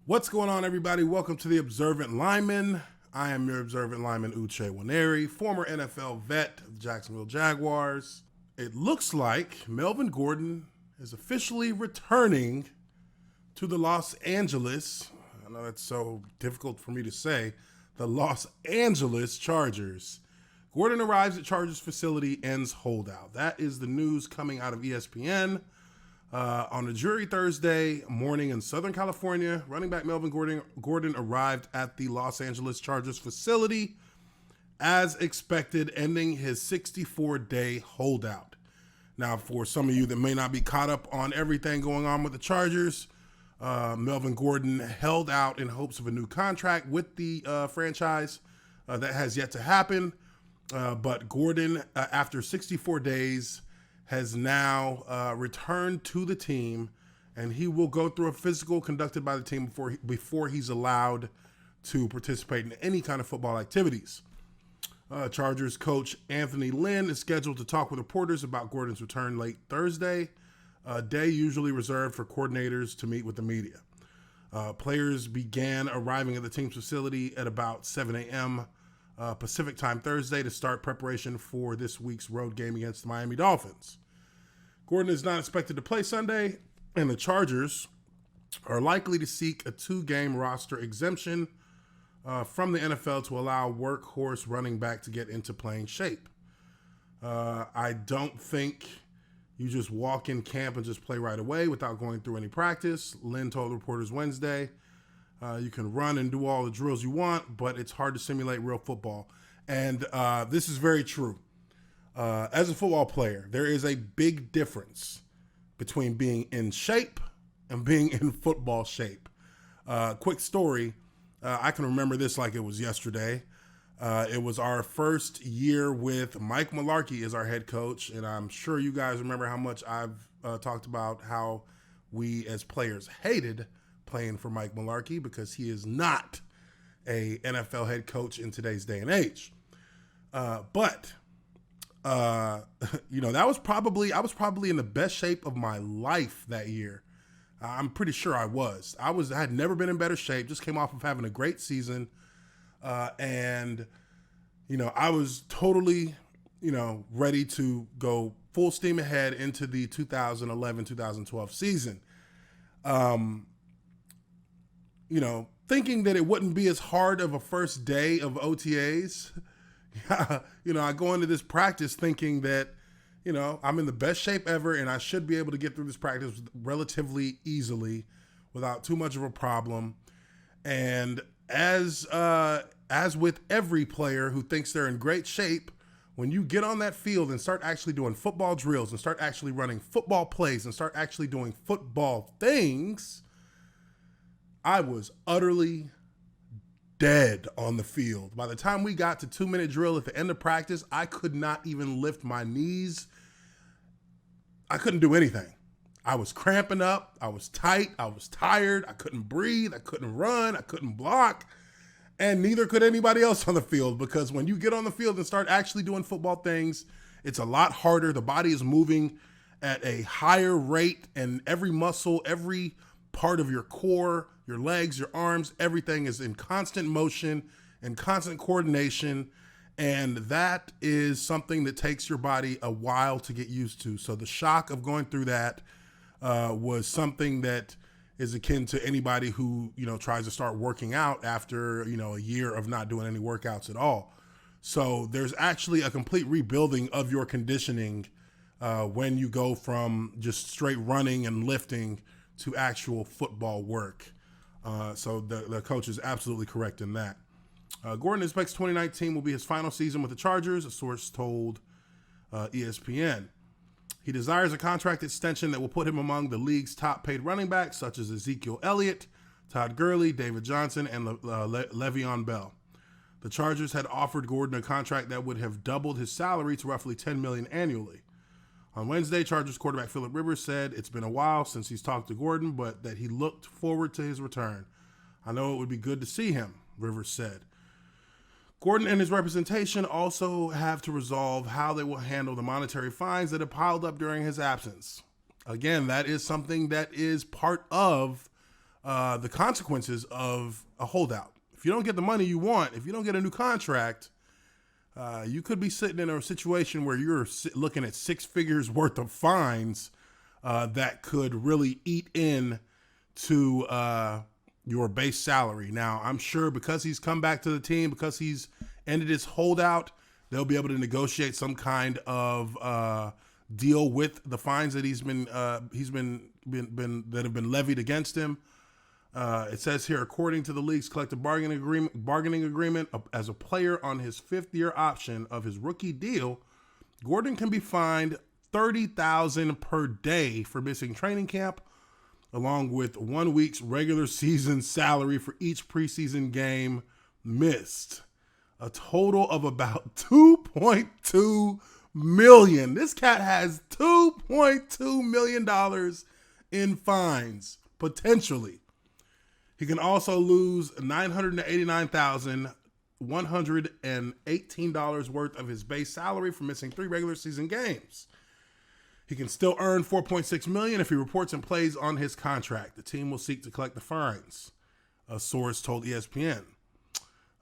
What's going on, everybody? Welcome to the Observant Lineman. I am your Observant Lineman, Uche Nwaneri, former NFL vet of the Jacksonville Jaguars. It looks like Melvin Gordon is officially returning to the Los Angeles, I know that's so difficult for me to say, the Los Angeles Chargers. Gordon arrives at Chargers facility, ends holdout. That is the news coming out of ESPN. On a jury Thursday morning in Southern California, running back Melvin Gordon arrived at the Los Angeles Chargers facility as expected, ending his 64-day holdout. Now, for some of you that may not be caught up on everything going on with the Chargers, Melvin Gordon held out in hopes of a new contract with the franchise. That has yet to happen. But Gordon, after 64 days, has now returned to the team, and he will go through a physical conducted by the team before he's allowed to participate in any kind of football activities. Chargers coach Anthony Lynn is scheduled to talk with reporters about Gordon's return late Thursday, a day usually reserved for coordinators to meet with the media. Players began arriving at the team's facility at about 7 a.m. Pacific time Thursday to start preparation for this week's road game against the Miami Dolphins. Gordon is not expected to play Sunday, and the Chargers are likely to seek a 2-game roster exemption from the NFL to allow workhorse running back to get into playing shape. I don't think you just walk in camp and just play right away without going through any practice. Lynn told reporters Wednesday, you can run and do all the drills you want, but it's hard to simulate real football. And this is very true. As a football player, there is a big difference between being in shape and being in football shape. Quick story, I can remember this like it was yesterday. It was our first year with Mike Mularkey as our head coach, and I'm sure you guys remember how much I've talked about how we as players hated playing for Mike Mularkey because he is not a NFL head coach in today's day and age. But I was probably in the best shape of my life that year. I'm pretty sure I was. I had never been in better shape. Just came off of having a great season, and I was totally, ready to go full steam ahead into the 2011-2012 season. Thinking that it wouldn't be as hard of a first day of OTAs. I go into this practice thinking that, I'm in the best shape ever and I should be able to get through this practice relatively easily without too much of a problem. And as with every player who thinks they're in great shape, when you get on that field and start actually doing football drills and start actually running football plays and start actually doing football things, I was utterly dead on the field. By the time we got to 2-minute drill at the end of practice, I could not even lift my knees. I couldn't do anything. I was cramping up. I was tight. I was tired. I couldn't breathe. I couldn't run. I couldn't block. And neither could anybody else on the field, because when you get on the field and start actually doing football things, it's a lot harder. The body is moving at a higher rate, and every muscle, every part of your core, your legs, your arms, everything is in constant motion and constant coordination. And that is something that takes your body a while to get used to. So the shock of going through that was something that is akin to anybody who, tries to start working out after, a year of not doing any workouts at all. So there's actually a complete rebuilding of your conditioning when you go from just straight running and lifting to actual football work. So the coach is absolutely correct in that. Gordon expects 2019 will be his final season with the Chargers, a source told ESPN. He desires a contract extension that will put him among the league's top paid running backs, such as Ezekiel Elliott, Todd Gurley, David Johnson, and Le'Veon Bell. The Chargers had offered Gordon a contract that would have doubled his salary to roughly $10 million annually. On Wednesday, Chargers quarterback Phillip Rivers said it's been a while since he's talked to Gordon, but that he looked forward to his return. I know it would be good to see him, Rivers said. Gordon and his representation also have to resolve how they will handle the monetary fines that have piled up during his absence. Again, that is something that is part of the consequences of a holdout. If you don't get the money you want, if you don't get a new contract, you could be sitting in a situation where you're looking at 6 figures worth of fines that could really eat in to your base salary. Now, I'm sure because he's come back to the team, because he's ended his holdout, they'll be able to negotiate some kind of deal with the fines that he's been that have been levied against him. It says here, according to the league's collective bargaining agreement, as a player on his 5th-year option of his rookie deal, Gordon can be fined $30,000 per day for missing training camp, along with 1 week's regular season salary for each preseason game missed. A total of about $2.2 million. This cat has $2.2 million in fines, potentially. He can also lose $989,118 worth of his base salary for missing 3 regular season games. He can still earn $4.6 million if he reports and plays on his contract. The team will seek to collect the fines, a source told ESPN.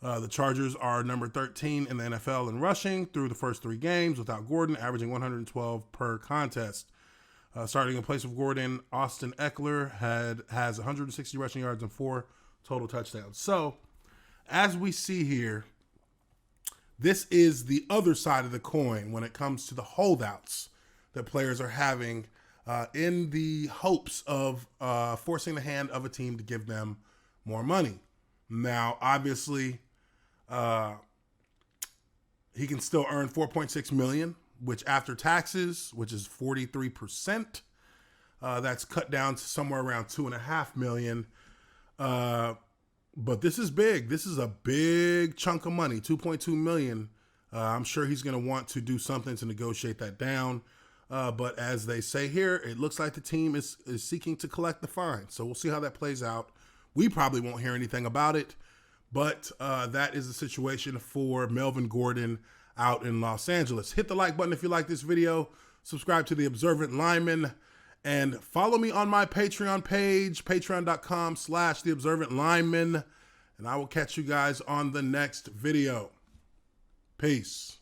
The Chargers are number 13 in the NFL in rushing through the first 3 games without Gordon, averaging 112 per contest. Starting in place of Gordon, Austin Eckler has 160 rushing yards and 4 total touchdowns. So, as we see here, this is the other side of the coin when it comes to the holdouts that players are having in the hopes of forcing the hand of a team to give them more money. Now, obviously, he can still earn $4.6 million, which after taxes, which is 43%, that's cut down to somewhere around $2.5 million. But this is big. This is a big chunk of money, $2.2 million. I'm sure he's going to want to do something to negotiate that down. But as they say here, it looks like the team is seeking to collect the fine. So we'll see how that plays out. We probably won't hear anything about it. But that is the situation for Melvin Gordon out in Los Angeles. Hit the like button if you like this video. Subscribe to The Observant Lineman. And follow me on my Patreon page, patreon.com/The Observant Lineman. And I will catch you guys on the next video. Peace.